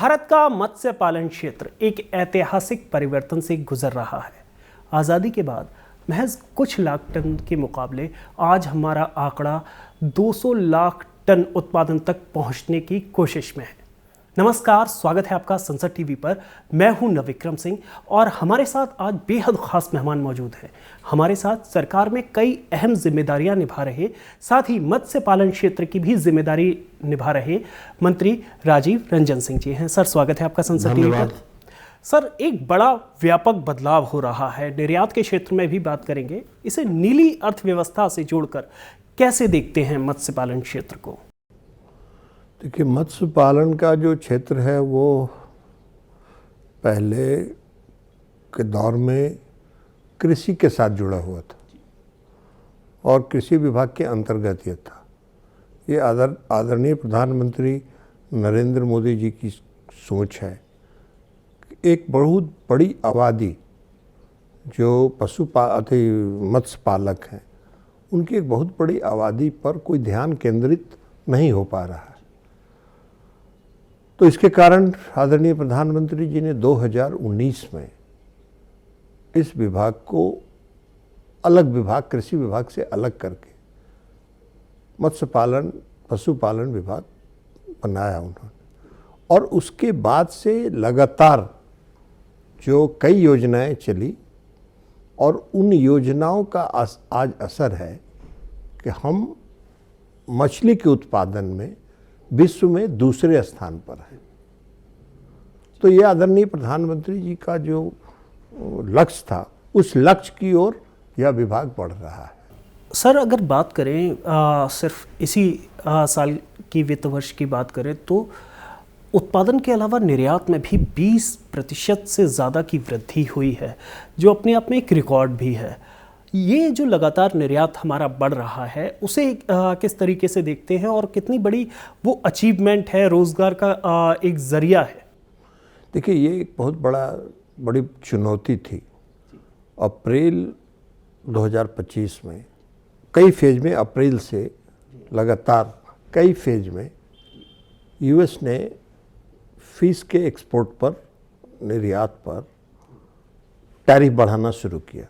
भारत का मत्स्य पालन क्षेत्र एक ऐतिहासिक परिवर्तन से गुजर रहा है। आज़ादी के बाद महज कुछ लाख टन के मुकाबले आज हमारा आंकड़ा 200 लाख टन उत्पादन तक पहुंचने की कोशिश में है। नमस्कार, स्वागत है आपका संसद टीवी पर। मैं हूं नवविक्रम सिंह और हमारे साथ आज बेहद खास मेहमान मौजूद हैं। हमारे साथ सरकार में कई अहम जिम्मेदारियां निभा रहे, साथ ही मत्स्य पालन क्षेत्र की भी जिम्मेदारी निभा रहे मंत्री राजीव रंजन सिंह जी हैं। सर, स्वागत है आपका संसद टीवी पर। सर, एक बड़ा व्यापक बदलाव हो रहा है, निर्यात के क्षेत्र में भी बात करेंगे। इसे नीली अर्थव्यवस्था से जोड़कर कैसे देखते हैं मत्स्य पालन क्षेत्र को? देखिए, मत्स्य पालन का जो क्षेत्र है वो पहले के दौर में कृषि के साथ जुड़ा हुआ था और कृषि विभाग के अंतर्गत ये था। ये आदरणीय प्रधानमंत्री नरेंद्र मोदी जी की सोच है कि एक बहुत बड़ी आबादी जो मत्स्य पालक हैं, उनकी एक बहुत बड़ी आबादी पर कोई ध्यान केंद्रित नहीं हो पा रहा है। तो इसके कारण आदरणीय प्रधानमंत्री जी ने 2019 में इस विभाग को अलग विभाग, कृषि विभाग से अलग करके मत्स्य पालन, पशुपालन विभाग बनाया उन्होंने। और उसके बाद से लगातार जो कई योजनाएं चली और उन योजनाओं का आज असर है कि हम मछली के उत्पादन में विश्व में दूसरे स्थान पर है। तो ये आदरणीय प्रधानमंत्री जी का जो लक्ष्य था, उस लक्ष्य की ओर यह विभाग बढ़ रहा है। सर, अगर बात करें सिर्फ इसी साल की वित्त वर्ष की बात करें तो उत्पादन के अलावा निर्यात में भी 20% से ज़्यादा की वृद्धि हुई है, जो अपने आप में एक रिकॉर्ड भी है। ये जो लगातार निर्यात हमारा बढ़ रहा है, उसे किस तरीके से देखते हैं और कितनी बड़ी वो अचीवमेंट है, रोज़गार का एक ज़रिया है? देखिए, ये एक बहुत बड़ी चुनौती थी। अप्रैल 2025 में कई फेज में, अप्रैल से लगातार कई फेज में यूएस ने फिश के एक्सपोर्ट पर, निर्यात पर टैरिफ बढ़ाना शुरू किया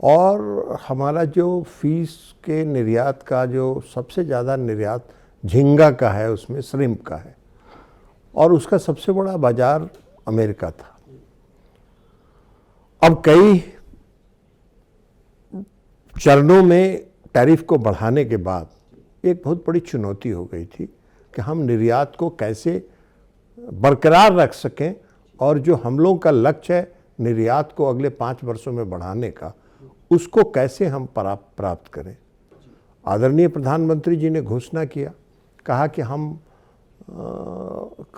और हमारा जो फिश के निर्यात का जो सबसे ज़्यादा निर्यात झींगा का है, उसमें श्रिम्प का है और उसका सबसे बड़ा बाजार अमेरिका था। अब कई चरणों में टैरिफ को बढ़ाने के बाद एक बहुत बड़ी चुनौती हो गई थी कि हम निर्यात को कैसे बरकरार रख सकें और जो हम लोगों का लक्ष्य है निर्यात को अगले 5 वर्षों में बढ़ाने का, उसको कैसे हम प्राप्त करें। आदरणीय प्रधानमंत्री जी ने घोषणा किया, कहा कि हम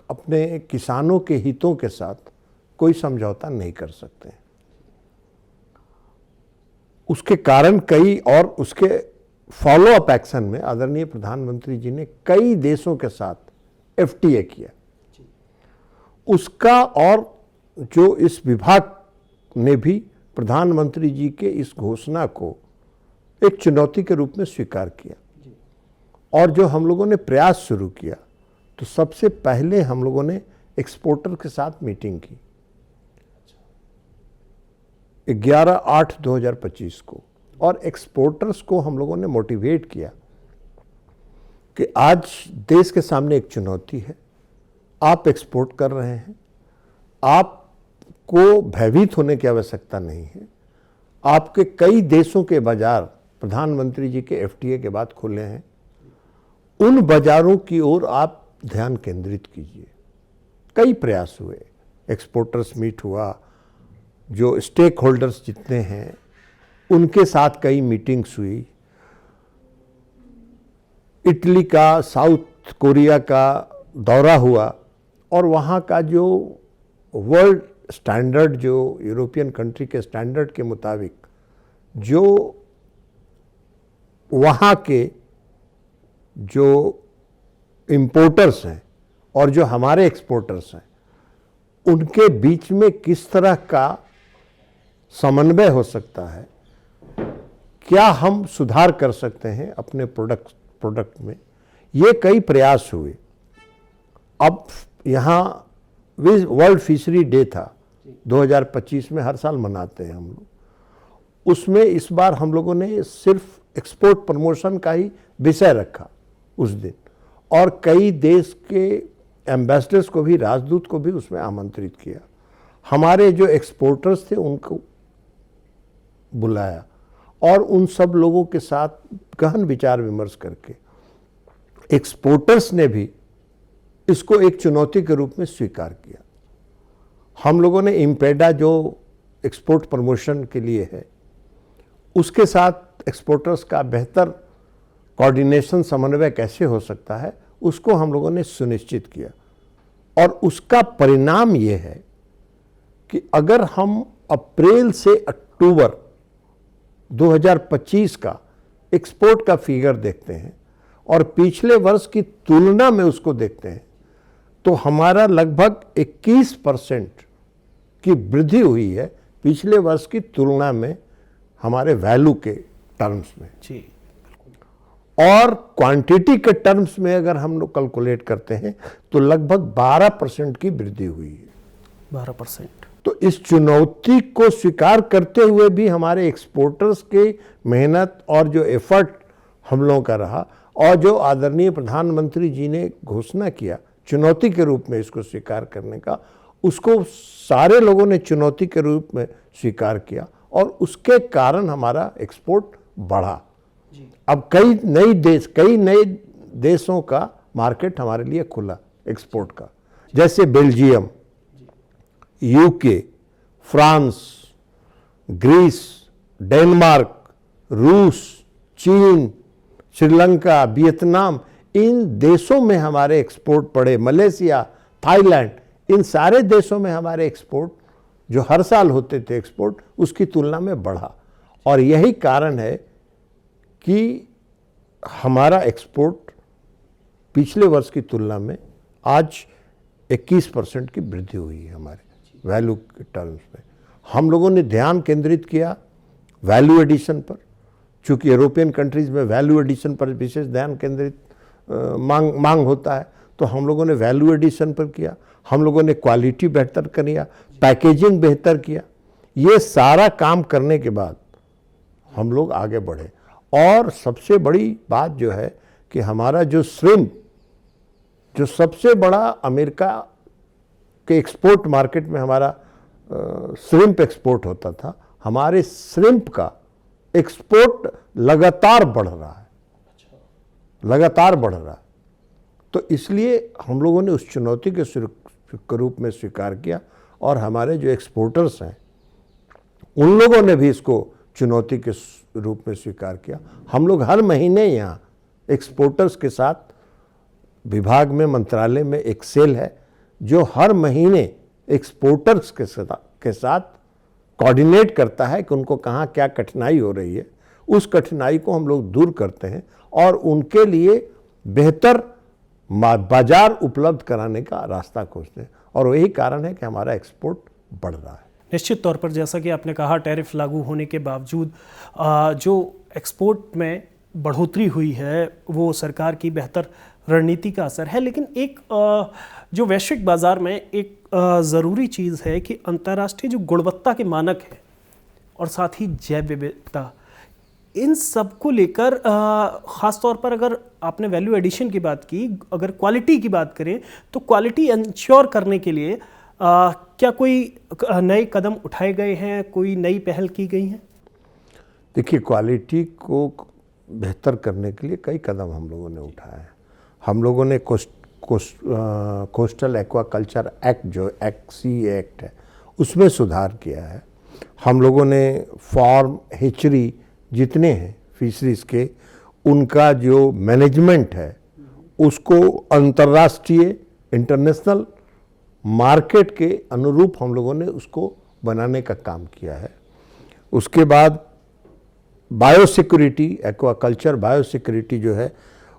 अपने किसानों के हितों के साथ कोई समझौता नहीं कर सकते। उसके कारण कई और उसके फॉलो अप एक्शन में आदरणीय प्रधानमंत्री जी ने कई देशों के साथ एफटीए किया। उसका और जो इस विभाग ने भी प्रधानमंत्री जी के इस घोषणा को एक चुनौती के रूप में स्वीकार किया और जो हम लोगों ने प्रयास शुरू किया, तो सबसे पहले हम लोगों ने एक्सपोर्टर के साथ मीटिंग की 11/8/2025 को और एक्सपोर्टर्स को हम लोगों ने मोटिवेट किया कि आज देश के सामने एक चुनौती है, आप एक्सपोर्ट कर रहे हैं, आपको भयभीत होने की आवश्यकता नहीं है। आपके कई देशों के बाजार प्रधानमंत्री जी के एफटीए के बाद खुले हैं, उन बाजारों की ओर आप ध्यान केंद्रित कीजिए। कई प्रयास हुए, एक्सपोर्टर्स मीट हुआ, जो स्टेक होल्डर्स जितने हैं उनके साथ कई मीटिंग्स हुई। इटली का, साउथ कोरिया का दौरा हुआ और वहाँ का जो वर्ल्ड स्टैंडर्ड, जो यूरोपियन कंट्री के स्टैंडर्ड के मुताबिक जो वहाँ के जो इंपोर्टर्स हैं और जो हमारे एक्सपोर्टर्स हैं, उनके बीच में किस तरह का समन्वय हो सकता है, क्या हम सुधार कर सकते हैं अपने प्रोडक्ट में, ये कई प्रयास हुए। अब यहाँ वर्ल्ड फिशरी डे था 2025 में, हर साल मनाते हैं हम लोग। उसमें इस बार हम लोगों ने सिर्फ एक्सपोर्ट प्रमोशन का ही विषय रखा उस दिन, और कई देश के एम्बेसडर्स को भी, राजदूत को भी उसमें आमंत्रित किया। हमारे जो एक्सपोर्टर्स थे उनको बुलाया और उन सब लोगों के साथ गहन विचार विमर्श करके एक्सपोर्टर्स ने भी इसको एक चुनौती के रूप में स्वीकार किया। हम लोगों ने इम्पेडा जो एक्सपोर्ट प्रमोशन के लिए है, उसके साथ एक्सपोर्टर्स का बेहतर कोऑर्डिनेशन, समन्वय कैसे हो सकता है, उसको हम लोगों ने सुनिश्चित किया। और उसका परिणाम ये है कि अगर हम अप्रैल से अक्टूबर 2025 का एक्सपोर्ट का फिगर देखते हैं और पिछले वर्ष की तुलना में उसको देखते हैं, तो हमारा लगभग 21% की वृद्धि हुई है पिछले वर्ष की तुलना में हमारे वैल्यू के टर्म्स में जी। और क्वांटिटी के टर्म्स में अगर हम लोग कैलकुलेट करते हैं तो लगभग 12% की वृद्धि हुई है। 12%। तो इस चुनौती को स्वीकार करते हुए भी हमारे एक्सपोर्टर्स के मेहनत और जो एफर्ट हम लोगों का रहा, और जो आदरणीय प्रधानमंत्री जी ने घोषणा किया चुनौती के रूप में इसको स्वीकार करने का, उसको सारे लोगों ने चुनौती के रूप में स्वीकार किया और उसके कारण हमारा एक्सपोर्ट बढ़ा। अब कई नए देशों का मार्केट हमारे लिए खुला एक्सपोर्ट का, जैसे Belgium, UK, France, Greece, Denmark, रूस, चीन, श्रीलंका, वियतनाम, इन देशों में हमारे एक्सपोर्ट बढ़े। मलेशिया, थाईलैंड, इन सारे देशों में हमारे एक्सपोर्ट जो हर साल होते थे एक्सपोर्ट, उसकी तुलना में बढ़ा। और यही कारण है कि हमारा एक्सपोर्ट पिछले वर्ष की तुलना में आज 21% की वृद्धि हुई है हमारे वैल्यू के टर्म्स में। हम लोगों ने ध्यान केंद्रित किया वैल्यू एडिशन पर, चूँकि यूरोपियन कंट्रीज़ में वैल्यू एडिशन पर विशेष ध्यान केंद्रित मांग होता है, तो हम लोगों ने वैल्यू एडिशन पर किया। हम लोगों ने क्वालिटी बेहतर किया, पैकेजिंग बेहतर किया। ये सारा काम करने के बाद हम लोग आगे बढ़े। और सबसे बड़ी बात जो है कि हमारा जो श्रिम्प, जो सबसे बड़ा अमेरिका के एक्सपोर्ट मार्केट में हमारा श्रिम्प एक्सपोर्ट होता था, हमारे श्रिम्प का एक्सपोर्ट लगातार बढ़ रहा है, लगातार बढ़ रहा है। तो इसलिए हम लोगों ने उस चुनौती के रूप में स्वीकार किया और हमारे जो एक्सपोर्टर्स हैं उन लोगों ने भी इसको चुनौती के रूप में स्वीकार किया। हम लोग हर महीने यहाँ एक्सपोर्टर्स के साथ विभाग में, मंत्रालय में एक सेल है जो हर महीने एक्सपोर्टर्स के साथ कोऑर्डिनेट करता है कि उनको कहाँ क्या कठिनाई हो रही है। उस कठिनाई को हम लोग दूर करते हैं और उनके लिए बेहतर बाजार उपलब्ध कराने का रास्ता खोजते हैं, और वही कारण है कि हमारा एक्सपोर्ट बढ़ रहा है। निश्चित तौर पर जैसा कि आपने कहा, टैरिफ लागू होने के बावजूद जो एक्सपोर्ट में बढ़ोतरी हुई है वो सरकार की बेहतर रणनीति का असर है। लेकिन एक जो वैश्विक बाजार में एक ज़रूरी चीज़ है कि अंतर्राष्ट्रीय जो गुणवत्ता के मानक हैं और साथ ही जैव विविधता, इन सब को लेकर ख़ास तौर पर अगर आपने वैल्यू एडिशन की बात की, अगर क्वालिटी की बात करें तो क्वालिटी इंश्योर करने के लिए क्या कोई नए कदम उठाए गए हैं, कोई नई पहल की गई हैं? देखिए, क्वालिटी को बेहतर करने के लिए कई कदम हम लोगों ने उठाए हैं। हम लोगों ने कोस्टल एक्वाकल्चर एक्ट, जो सी एक्ट है, उसमें सुधार किया है। हम लोगों ने फार्म, हेचरी जितने हैं फिशरीज के, उनका जो मैनेजमेंट है उसको अंतर्राष्ट्रीय, इंटरनेशनल मार्केट के अनुरूप हम लोगों ने उसको बनाने का काम किया है। उसके बाद बायोसिक्योरिटी, एक्वाकल्चर बायोसिक्योरिटी जो है,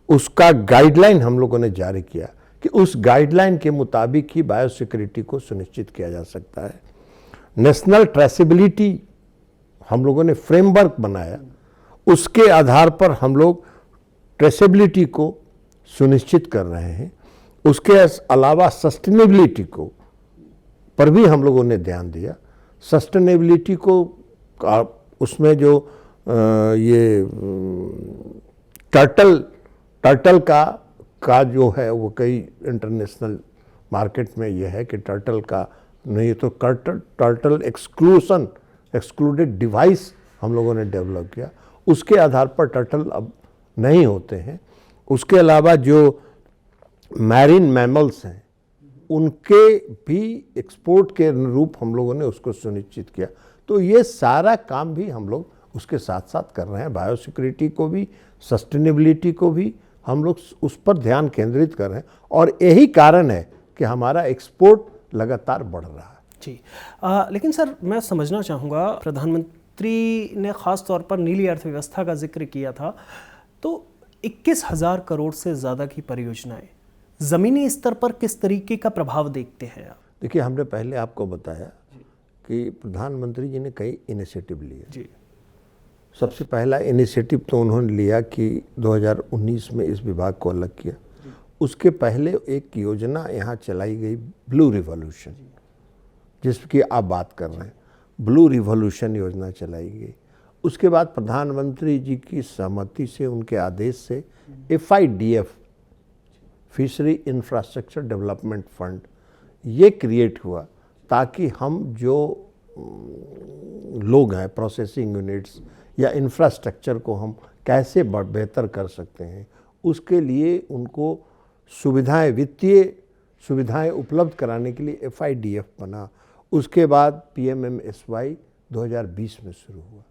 उसका गाइडलाइन हम लोगों ने जारी किया कि उस गाइडलाइन के मुताबिक ही बायोसिक्योरिटी को सुनिश्चित किया जा सकता है। नेशनल ट्रेसेबिलिटी हम लोगों ने फ्रेमवर्क बनाया, उसके आधार पर हम लोग ट्रेसेबिलिटी को सुनिश्चित कर रहे हैं। उसके अलावा सस्टेनेबिलिटी को पर भी हम लोगों ने ध्यान दिया। सस्टेनेबिलिटी को उसमें जो ये टर्टल का जो है वो कई इंटरनेशनल मार्केट में ये है कि टर्टल का नहीं तो टर्टल एक्सक्लूडेड डिवाइस हम लोगों ने डेवलप किया। उसके आधार पर टर्टल अब नहीं होते हैं। उसके अलावा जो मैरीन मैमल्स हैं उनके भी एक्सपोर्ट के अनुरूप हम लोगों ने उसको सुनिश्चित किया। तो ये सारा काम भी हम लोग उसके साथ साथ कर रहे हैं। बायोसिक्योरिटी को भी, सस्टेनेबिलिटी को भी हम लोग उस पर ध्यान केंद्रित कर रहे हैं और यही कारण है कि हमारा एक्सपोर्ट लगातार बढ़ रहा है। जी लेकिन सर मैं समझना चाहूँगा, प्रधानमंत्री ने ख़ास तौर पर नीली अर्थव्यवस्था का जिक्र किया था, तो 21,000 करोड़ से ज़्यादा की परियोजनाएं ज़मीनी स्तर पर किस तरीके का प्रभाव देखते हैं आप? देखिए, हमने पहले आपको बताया कि प्रधानमंत्री जी ने कई इनिशिएटिव लिए। जी। सबसे पहला इनिशिएटिव तो उन्होंने लिया कि 2019 में इस विभाग को अलग किया। उसके पहले एक योजना यहाँ चलाई गई, ब्लू रिवॉल्यूशन, जिसकी आप बात कर रहे हैं। ब्लू रिवॉल्यूशन योजना चलाई गई। उसके बाद प्रधानमंत्री जी की सहमति से, उनके आदेश से FIDF, fishery infrastructure development fund, ये क्रिएट हुआ ताकि हम जो लोग हैं, प्रोसेसिंग यूनिट्स या इंफ्रास्ट्रक्चर को हम कैसे बेहतर कर सकते हैं, उसके लिए उनको सुविधाएं, वित्तीय सुविधाएं उपलब्ध कराने के लिए FIDF बना। उसके बाद PMMSY 2020 में शुरू हुआ।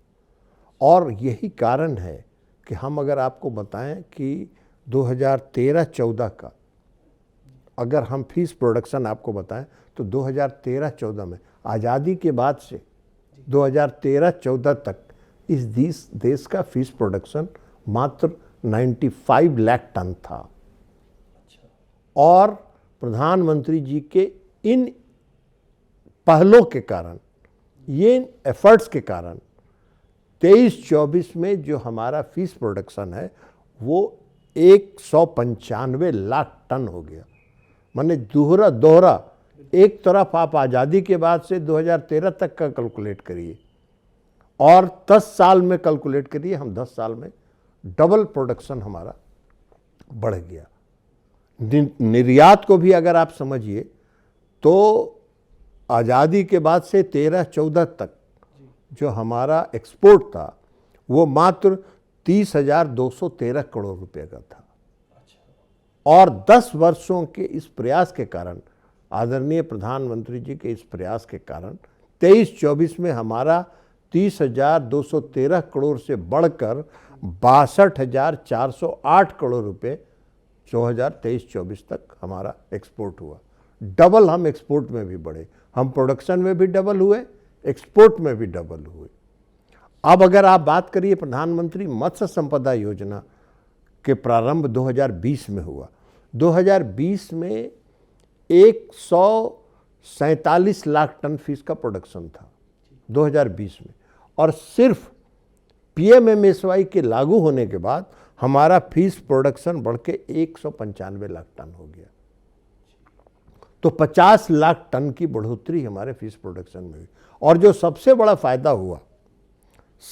और यही कारण है कि हम अगर आपको बताएं कि 2013-14 का अगर हम फीस प्रोडक्शन आपको बताएं तो 2013-14 में, आज़ादी के बाद से 2013-14 तक इस देश का फीस प्रोडक्शन मात्र 95 लाख टन था। और प्रधानमंत्री जी के इन पहलों के कारण, ये एफर्ट्स के कारण 23-24 में जो हमारा फीस प्रोडक्शन है वो 195 लाख टन हो गया। माने दोहरा एक तरफ आप आज़ादी के बाद से 2013 तक का कैलकुलेट करिए और 10 साल में कैलकुलेट करिए, हम 10 साल में डबल प्रोडक्शन हमारा बढ़ गया। निर्यात को भी अगर आप समझिए तो आज़ादी के बाद से 13-14 तक जो हमारा एक्सपोर्ट था वो मात्र 30,213 करोड़ रुपए का था। और 10 वर्षों के इस प्रयास के कारण, आदरणीय प्रधानमंत्री जी के इस प्रयास के कारण 23-24 में हमारा 30,213 करोड़ से बढ़कर 62,408 करोड़ रुपए 2023-24 तक हमारा एक्सपोर्ट हुआ। डबल हम एक्सपोर्ट में भी बढ़े, हम प्रोडक्शन में भी डबल हुए, एक्सपोर्ट में भी डबल हुए। अब अगर आप बात करिए, प्रधानमंत्री मत्स्य संपदा योजना के प्रारंभ 2020 में हुआ। 2020 में 147 लाख टन फीस का प्रोडक्शन था 2020 में, और सिर्फ PMMSY के लागू होने के बाद हमारा फीस प्रोडक्शन बढ़ के 195 लाख टन हो गया। तो 50 लाख टन की बढ़ोतरी हमारे फीस प्रोडक्शन में हुई। और जो सबसे बड़ा फायदा हुआ,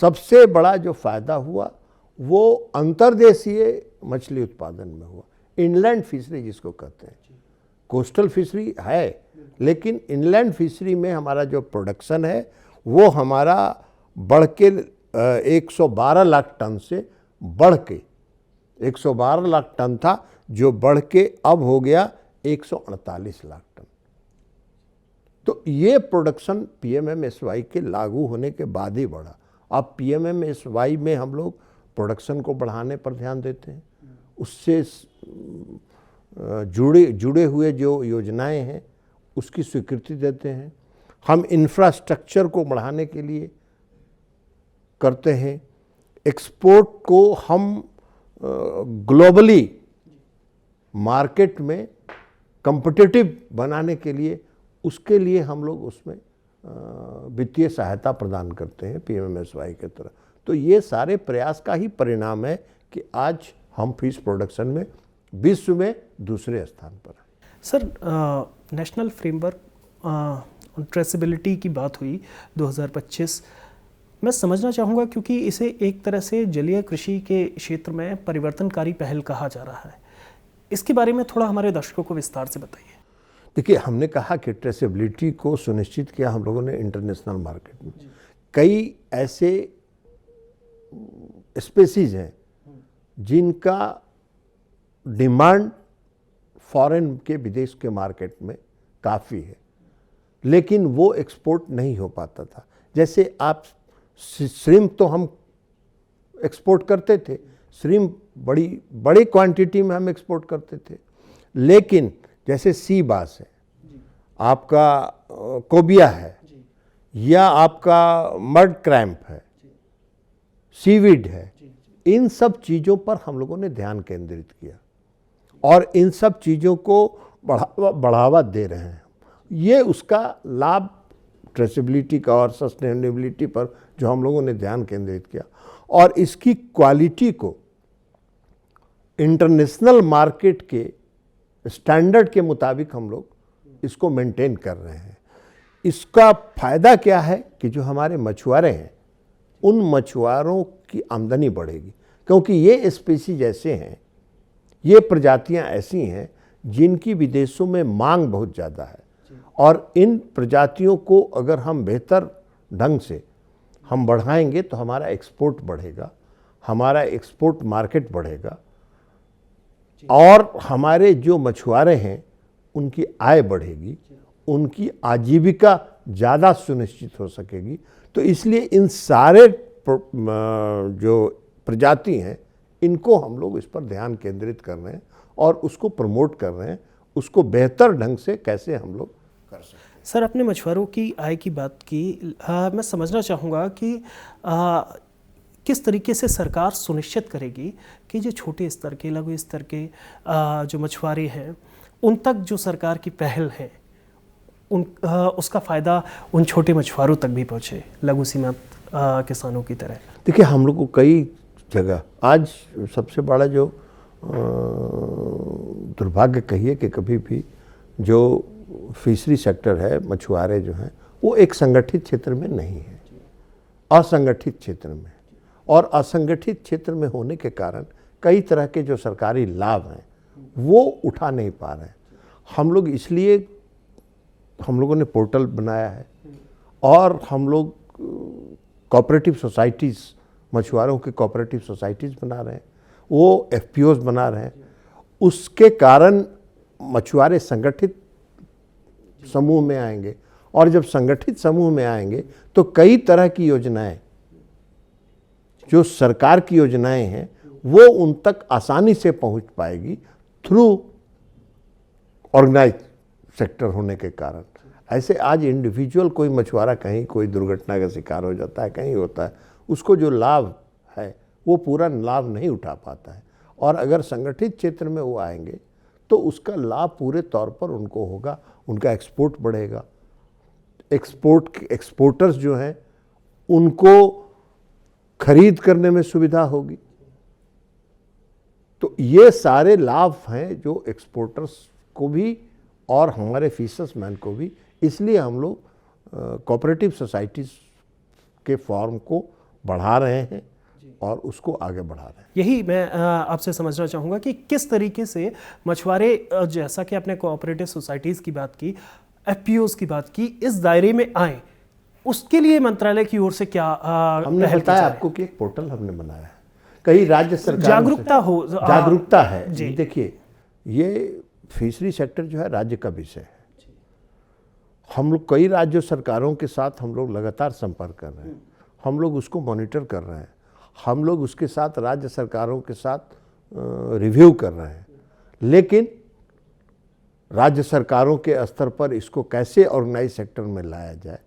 सबसे बड़ा जो फायदा हुआ वो अंतर्देशीय मछली उत्पादन में हुआ। इनलैंड फिशरी जिसको कहते हैं, कोस्टल फिशरी है लेकिन इनलैंड फिशरी में हमारा जो प्रोडक्शन है वो हमारा बढ़ के 112 लाख टन से बढ़ के 112 लाख टन था, जो बढ़ के अब हो गया 148 लाख टन। तो ये प्रोडक्शन PMMSY के लागू होने के बाद ही बढ़ा। अब PMMSY में हम लोग प्रोडक्शन को बढ़ाने पर ध्यान देते हैं, उससे जुड़े हुए जो योजनाएं हैं उसकी स्वीकृति देते हैं। हम इंफ्रास्ट्रक्चर को बढ़ाने के लिए करते हैं। एक्सपोर्ट को हम ग्लोबली मार्केट में कॉम्पिटिटिव बनाने के लिए, उसके लिए हम लोग उसमें वित्तीय सहायता प्रदान करते हैं PMMSY के तरह। तो ये सारे प्रयास का ही परिणाम है कि आज हम फिश प्रोडक्शन में विश्व में दूसरे स्थान पर हैं। सर, नेशनल फ्रेमवर्क ट्रेसेबिलिटी की बात हुई 2025। मैं समझना चाहूँगा क्योंकि इसे एक तरह से जलीय कृषि के क्षेत्र में परिवर्तनकारी पहल कहा जा रहा है। इसके बारे में थोड़ा हमारे दर्शकों को विस्तार से बताइए। देखिए, हमने कहा कि ट्रेसेबिलिटी को सुनिश्चित किया हम लोगों ने इंटरनेशनल मार्केट में। कई ऐसे स्पेसीज हैं जिनका डिमांड फॉरेन के विदेश के मार्केट में काफ़ी है, लेकिन वो एक्सपोर्ट नहीं हो पाता था। जैसे आप श्रिम्प तो हम एक्सपोर्ट करते थे, श्रिम्प बड़ी क्वांटिटी में हम एक्सपोर्ट करते थे, लेकिन जैसे सी बास है, आपका कोबिया है, या आपका मड क्रैम्प है, सीविड है, इन सब चीज़ों पर हम लोगों ने ध्यान केंद्रित किया और इन सब चीज़ों को बढ़ावा दे रहे हैं। ये उसका लाभ ट्रेसेबिलिटी का और सस्टेनेबिलिटी पर जो हम लोगों ने ध्यान केंद्रित किया, और इसकी क्वालिटी को इंटरनेशनल मार्केट के स्टैंडर्ड के मुताबिक हम लोग इसको मेंटेन कर रहे हैं। इसका फ़ायदा क्या है कि जो हमारे मछुआरे हैं उन मछुआरों की आमदनी बढ़ेगी, क्योंकि ये स्पीसीज ऐसे हैं, ये प्रजातियां ऐसी हैं जिनकी विदेशों में मांग बहुत ज़्यादा है, और इन प्रजातियों को अगर हम बेहतर ढंग से हम बढ़ाएंगे तो हमारा एक्सपोर्ट बढ़ेगा, हमारा एक्सपोर्ट मार्केट बढ़ेगा, और हमारे जो मछुआरे हैं उनकी आय बढ़ेगी, उनकी आजीविका ज़्यादा सुनिश्चित हो सकेगी। तो इसलिए इन सारे जो प्रजाति हैं इनको हम लोग इस पर ध्यान केंद्रित कर रहे हैं और उसको प्रमोट कर रहे हैं, उसको बेहतर ढंग से कैसे हम लोग कर सकते हैं। सर, आपने मछुआरों की आय की बात की। मैं समझना चाहूँगा कि किस तरीके से सरकार सुनिश्चित करेगी कि जो छोटे स्तर के, लघु स्तर के जो मछुआरे हैं उन तक जो सरकार की पहल है उसका फ़ायदा उन छोटे मछुआरों तक भी पहुँचे, लघु सीमांत किसानों की तरह। देखिए, हम लोग को कई जगह आज सबसे बड़ा जो दुर्भाग्य कहिए कि कभी भी जो फिशरी सेक्टर है, मछुआरे जो हैं वो एक संगठित क्षेत्र में नहीं है, असंगठित क्षेत्र में, और असंगठित क्षेत्र में होने के कारण कई तरह के जो सरकारी लाभ हैं वो उठा नहीं पा रहे हैं। हम लोग इसलिए हम लोगों ने पोर्टल बनाया है और हम लोग कोऑपरेटिव सोसाइटीज़, मछुआरों की कोऑपरेटिव सोसाइटीज़ बना रहे हैं, वो एफपीओज बना रहे हैं। उसके कारण मछुआरे संगठित समूह में आएंगे, और जब संगठित समूह में आएंगे तो कई तरह की योजनाएं, जो सरकार की योजनाएं हैं, वो उन तक आसानी से पहुंच पाएगी थ्रू ऑर्गेनाइज सेक्टर होने के कारण। ऐसे आज इंडिविजुअल कोई मछुआरा कहीं कोई दुर्घटना का शिकार हो जाता है, कहीं होता है, उसको जो लाभ है वो पूरा लाभ नहीं उठा पाता है, और अगर संगठित क्षेत्र में वो आएंगे तो उसका लाभ पूरे तौर पर उनको होगा, उनका एक्सपोर्ट बढ़ेगा, एक्सपोर्टर्स जो हैं उनको खरीद करने में सुविधा होगी। तो ये सारे लाभ हैं जो एक्सपोर्टर्स को भी और हमारे फिशर्समैन को भी। इसलिए हम लोग कोऑपरेटिव सोसाइटीज़ के फॉर्म को बढ़ा रहे हैं और उसको आगे बढ़ा रहे हैं। यही मैं आपसे समझना चाहूँगा कि किस तरीके से मछुआरे, जैसा कि आपने कोऑपरेटिव सोसाइटीज़ की बात की, एफपीओज़ की बात की, इस दायरे में आए, उसके लिए मंत्रालय की ओर से क्या हमने बताया आपको कि एक पोर्टल हमने बनाया है, कई राज्य सरकार जागरूकता है जी। देखिए, ये फिशरी सेक्टर जो है राज्य का विषय है। हम लोग कई राज्य सरकारों के साथ हम लोग लगातार संपर्क कर रहे हैं, हम लोग उसको मॉनिटर कर रहे हैं, हम लोग उसके साथ राज्य सरकारों के साथ रिव्यू कर रहे हैं, लेकिन राज्य सरकारों के स्तर पर इसको कैसे ऑर्गेनाइज सेक्टर में लाया जाए,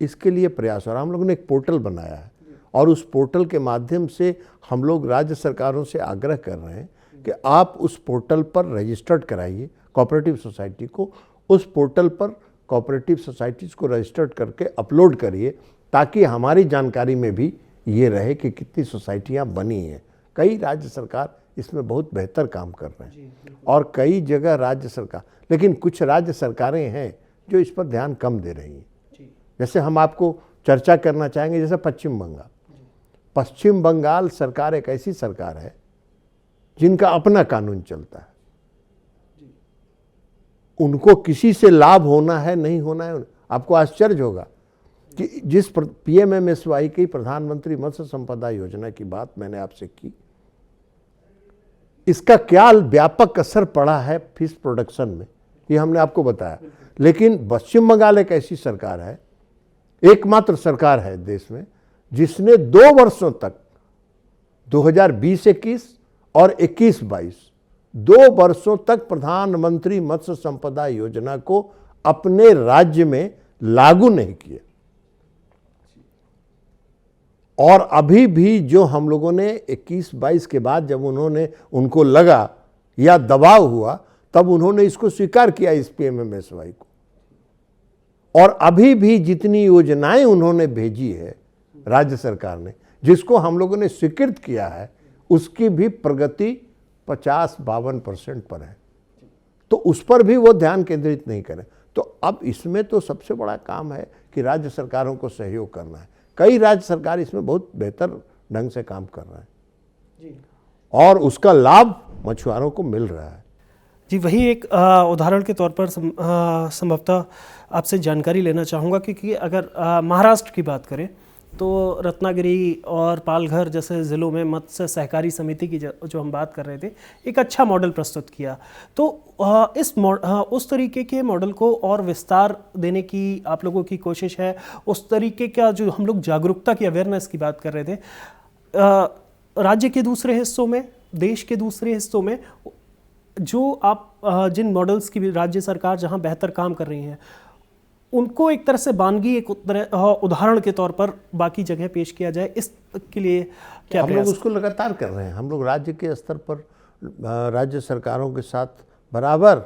इसके लिए प्रयास। और हम लोगों ने एक पोर्टल बनाया है, और उस पोर्टल के माध्यम से हम लोग राज्य सरकारों से आग्रह कर रहे हैं कि आप उस पोर्टल पर रजिस्टर्ड कराइए कोऑपरेटिव सोसाइटी को, उस पोर्टल पर कोऑपरेटिव सोसाइटीज़ को रजिस्टर्ड करके अपलोड करिए, ताकि हमारी जानकारी में भी ये रहे कि कितनी सोसाइटियाँ बनी हैं। कई राज्य सरकार इसमें बहुत बेहतर काम कर रहे हैं। और कई जगह राज्य सरकार, लेकिन कुछ राज्य सरकारें हैं जो इस पर ध्यान कम दे रही हैं। जैसे हम आपको चर्चा करना चाहेंगे, जैसे पश्चिम बंगाल। पश्चिम बंगाल सरकार एक ऐसी सरकार है जिनका अपना कानून चलता है। उनको किसी से लाभ होना है नहीं होना है। आपको आश्चर्य होगा कि जिस PMMSY की प्रधानमंत्री मत्स्य संपदा योजना की बात मैंने आपसे की, इसका क्या व्यापक असर पड़ा है फिश प्रोडक्शन में, ये हमने आपको बताया। लेकिन पश्चिम बंगाल एक ऐसी सरकार है, एकमात्र सरकार है देश में, जिसने 2 वर्षों तक 2020-21 और 21-22 2 वर्षों तक प्रधानमंत्री मत्स्य संपदा योजना को अपने राज्य में लागू नहीं किया। और अभी भी जो हम लोगों ने 21-22 के बाद जब उनको लगा या दबाव हुआ, तब उन्होंने इसको स्वीकार किया, इस PMMSY को। और अभी भी जितनी योजनाएं उन्होंने भेजी है राज्य सरकार ने, जिसको हम लोगों ने स्वीकृत किया है, उसकी भी प्रगति 50-52% पर है। तो उस पर भी वो ध्यान केंद्रित नहीं करें। तो अब इसमें तो सबसे बड़ा काम है कि राज्य सरकारों को सहयोग करना है। कई राज्य सरकार इसमें बहुत बेहतर ढंग से काम कर रहे हैं और उसका लाभ मछुआरों को मिल रहा है। जी, वही एक उदाहरण के तौर पर संभवतः आपसे जानकारी लेना चाहूँगा, क्योंकि अगर महाराष्ट्र की बात करें तो रत्नागिरी और पालघर जैसे ज़िलों में मत्स्य सहकारी समिति की जो हम बात कर रहे थे, एक अच्छा मॉडल प्रस्तुत किया। तो उस तरीके के मॉडल को और विस्तार देने की आप लोगों की कोशिश है। उस तरीके का जो हम लोग जागरूकता की, अवेयरनेस की बात कर रहे थे, राज्य के दूसरे हिस्सों में, देश के दूसरे हिस्सों में जो आप जिन मॉडल्स की राज्य सरकार जहां बेहतर काम कर रही हैं, उनको एक तरह से बानगी, एक उदाहरण के तौर पर बाकी जगह पेश किया जाए, इसके लिए क्या हम लोग उसको लगातार कर रहे हैं। हम लोग राज्य के स्तर पर राज्य सरकारों के साथ बराबर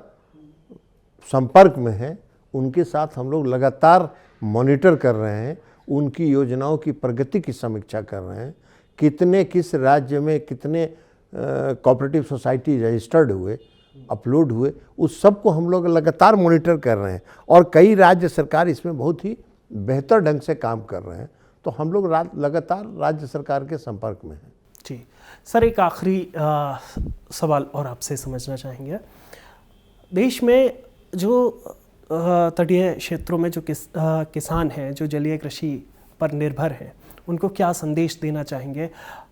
संपर्क में हैं। उनके साथ हम लोग लगातार मॉनिटर कर रहे हैं, उनकी योजनाओं की प्रगति की समीक्षा कर रहे हैं। कितने किस राज्य में कितने कोऑपरेटिव सोसाइटी रजिस्टर्ड हुए, अपलोड हुए, उस सब को हम लोग लगातार मॉनिटर कर रहे हैं। और कई राज्य सरकार इसमें बहुत ही बेहतर ढंग से काम कर रहे हैं। तो हम लोग लगातार राज्य सरकार के संपर्क में हैं। जी सर, एक आखिरी सवाल और आपसे समझना चाहेंगे। देश में जो तटीय क्षेत्रों में जो किसान हैं, जो जलीय कृषि पर निर्भर हैं, उनको क्या संदेश देना चाहेंगे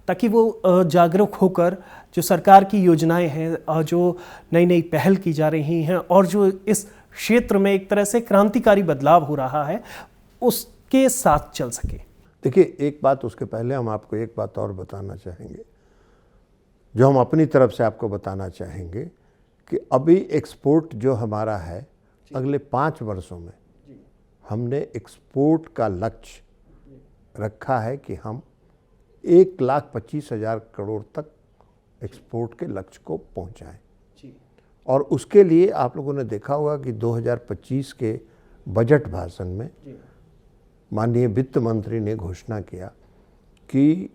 ताकि वो जागरूक होकर जो सरकार की योजनाएं हैं, जो नई नई पहल की जा रही हैं और जो इस क्षेत्र में एक तरह से क्रांतिकारी बदलाव हो रहा है, उसके साथ चल सके? देखिए, एक बात उसके पहले हम आपको एक बात और बताना चाहेंगे, जो हम अपनी तरफ से आपको बताना चाहेंगे कि अभी एक्सपोर्ट जो हमारा है, अगले 5 वर्षों में हमने एक्सपोर्ट का लक्ष्य रखा है कि हम 1,25,000 करोड़ तक एक्सपोर्ट के लक्ष्य को पहुंचाएं। और उसके लिए आप लोगों ने देखा होगा कि 2025 के बजट भाषण में माननीय वित्त मंत्री ने घोषणा किया कि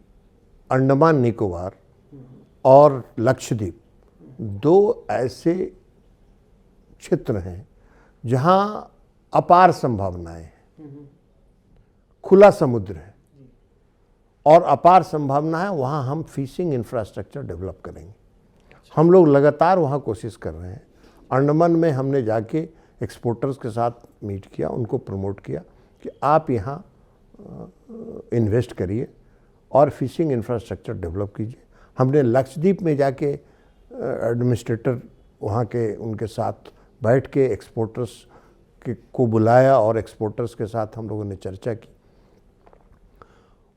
अंडमान निकोबार और लक्षद्वीप 2 ऐसे क्षेत्र हैं जहां अपार संभावनाएं हैं। खुला समुद्र है और अपार संभावना है, वहाँ हम फिशिंग इंफ्रास्ट्रक्चर डेवलप करेंगे। हम लोग लगातार वहाँ कोशिश कर रहे हैं। अंडमान में हमने जाके एक्सपोर्टर्स के साथ मीट किया, उनको प्रमोट किया कि आप यहाँ इन्वेस्ट करिए और फिशिंग इंफ्रास्ट्रक्चर डेवलप कीजिए। हमने लक्षद्वीप में जाके एडमिनिस्ट्रेटर वहाँ के उनके साथ बैठ के एक्सपोर्टर्स को बुलाया और एक्सपोर्टर्स के साथ हम लोगों ने चर्चा की।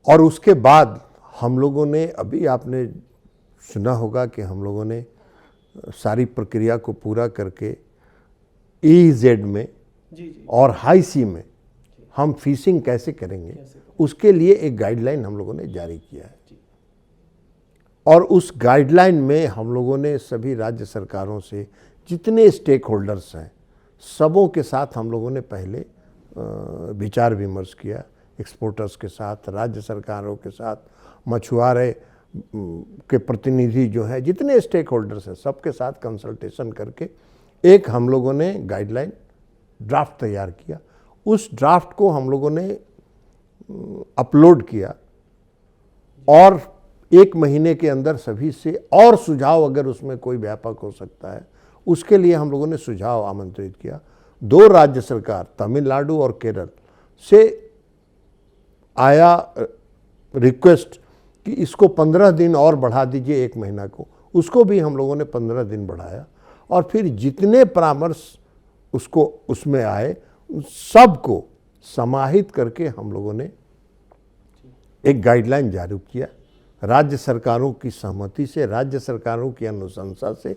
और उसके बाद हम लोगों ने, अभी आपने सुना होगा कि हम लोगों ने सारी प्रक्रिया को पूरा करके EEZ में और हाई सी में हम फिशिंग कैसे करेंगे, उसके लिए एक गाइडलाइन हम लोगों ने जारी किया है। और उस गाइडलाइन में हम लोगों ने सभी राज्य सरकारों से, जितने स्टेक होल्डर्स हैं, सबों के साथ हम लोगों ने पहले विचार विमर्श किया। एक्सपोर्टर्स के साथ, राज्य सरकारों के साथ, मछुआरे के प्रतिनिधि जो हैं, जितने स्टेक होल्डर्स हैं, सबके साथ कंसल्टेशन करके एक हम लोगों ने गाइडलाइन ड्राफ्ट तैयार किया। उस ड्राफ्ट को हम लोगों ने अपलोड किया और 1 महीने के अंदर सभी से और सुझाव, अगर उसमें कोई व्यापक हो सकता है, उसके लिए हम लोगों ने सुझाव आमंत्रित किया। 2 राज्य सरकार, तमिलनाडु और केरल से आया रिक्वेस्ट कि इसको 15 दिन और बढ़ा दीजिए 1 महीना को। उसको भी हम लोगों ने 15 दिन बढ़ाया और फिर जितने परामर्श उसको उसमें आए सबको समाहित करके हम लोगों ने एक गाइडलाइन जारी किया। राज्य सरकारों की सहमति से, राज्य सरकारों की अनुशंसा से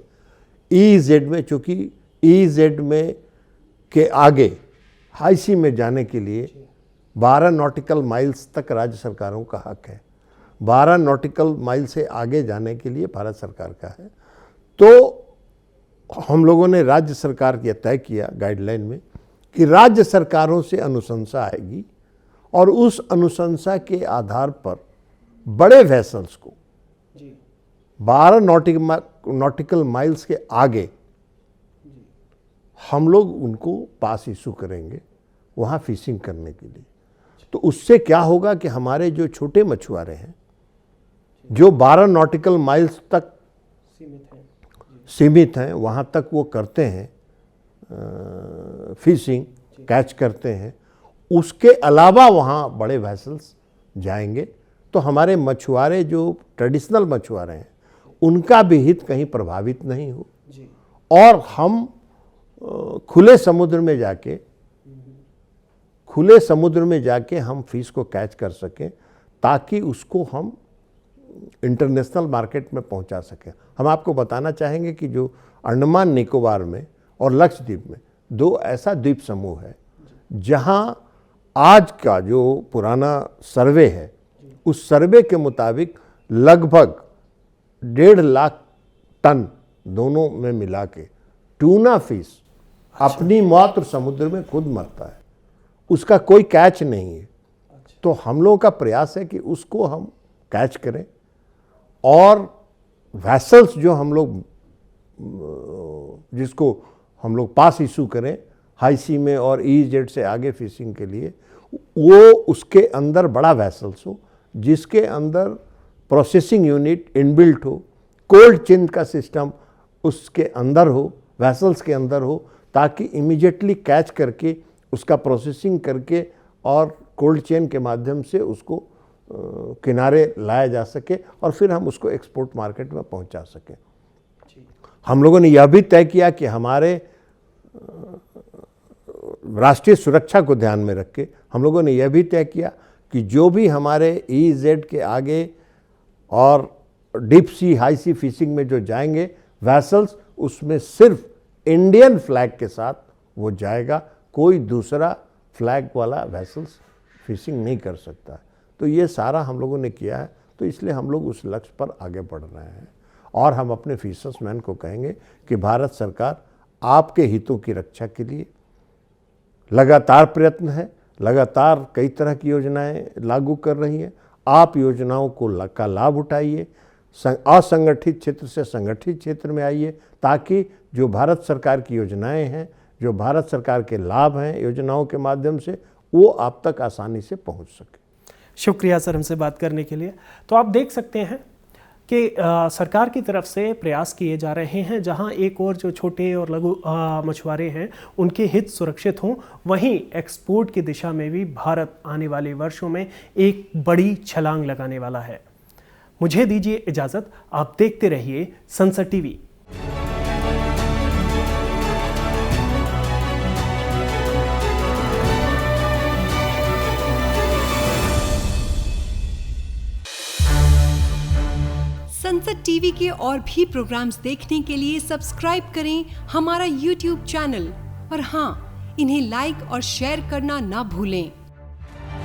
EEZ में, चूँकि EEZ में के आगे हाई सी में जाने के लिए 12 नॉटिकल माइल्स तक राज्य सरकारों का हक है। 12 नॉटिकल माइल से आगे जाने के लिए भारत सरकार का है। तो हम लोगों ने राज्य सरकार ये तय किया गाइडलाइन में कि राज्य सरकारों से अनुशंसा आएगी और उस अनुशंसा के आधार पर बड़े वेसल्स को 12 नॉटिकल माइल्स के आगे हम लोग उनको पास इशू करेंगे वहाँ फिशिंग करने के लिए। तो उससे क्या होगा कि हमारे जो छोटे मछुआरे हैं जो 12 नॉटिकल माइल्स तक सीमित हैं, वहाँ तक वो करते हैं फिशिंग, कैच करते हैं, उसके अलावा वहाँ बड़े वेसल्स जाएंगे तो हमारे मछुआरे जो ट्रेडिशनल मछुआरे हैं उनका भी हित कहीं प्रभावित नहीं हो और हम खुले समुद्र में जाके हम फिश को कैच कर सकें ताकि उसको हम इंटरनेशनल मार्केट में पहुंचा सकें। हम आपको बताना चाहेंगे कि जो अंडमान निकोबार में और लक्षद्वीप में 2 ऐसा द्वीप समूह है जहां आज का जो पुराना सर्वे है उस सर्वे के मुताबिक लगभग 1.5 लाख टन दोनों में मिला के टूना फिश अपनी मातृ समुद्र में खुद मरता है, उसका कोई कैच नहीं है। तो हम लोगों का प्रयास है कि उसको हम कैच करें और वेसल्स जो हम लोग जिसको हम लोग पास इशू करें हाई सी में और EEZ से आगे फिशिंग के लिए, वो उसके अंदर बड़ा वेसल्स हो जिसके अंदर प्रोसेसिंग यूनिट इनबिल्ट हो, कोल्ड चेन का सिस्टम उसके अंदर हो, वेसल्स के अंदर हो, ताकि इमीडिएटली कैच करके उसका प्रोसेसिंग करके और कोल्ड चेन के माध्यम से उसको किनारे लाया जा सके और फिर हम उसको एक्सपोर्ट मार्केट में पहुंचा सकें। हम लोगों ने यह भी तय किया कि हमारे राष्ट्रीय सुरक्षा को ध्यान में रख के हम लोगों ने यह भी तय किया कि जो भी हमारे EEZ के आगे और डीप सी हाई सी फिशिंग में जो जाएंगे वेसल्स, उसमें सिर्फ इंडियन फ्लैग के साथ वो जाएगा, कोई दूसरा फ्लैग वाला वेसल्स फिशिंग नहीं कर सकता। तो ये सारा हम लोगों ने किया है, तो इसलिए हम लोग उस लक्ष्य पर आगे बढ़ रहे हैं और हम अपने फिशर्समैन को कहेंगे कि भारत सरकार आपके हितों की रक्षा के लिए लगातार प्रयत्न है, लगातार कई तरह की योजनाएं लागू कर रही हैं। आप योजनाओं का लाभ उठाइए, असंगठित क्षेत्र से संगठित क्षेत्र में आइए ताकि जो भारत सरकार की योजनाएं हैं, जो भारत सरकार के लाभ हैं योजनाओं के माध्यम से, वो आप तक आसानी से पहुंच सके। शुक्रिया सर हमसे बात करने के लिए। तो आप देख सकते हैं कि सरकार की तरफ से प्रयास किए जा रहे हैं जहां एक और जो छोटे और लघु मछुआरे हैं उनके हित सुरक्षित हों, वहीं एक्सपोर्ट की दिशा में भी भारत आने वाले वर्षों में एक बड़ी छलांग लगाने वाला है। मुझे दीजिए इजाज़त, आप देखते रहिए संसद टीवी। संसद टीवी के और भी प्रोग्राम्स देखने के लिए सब्सक्राइब करें हमारा YouTube चैनल और हाँ, इन्हें लाइक और शेयर करना ना भूलें।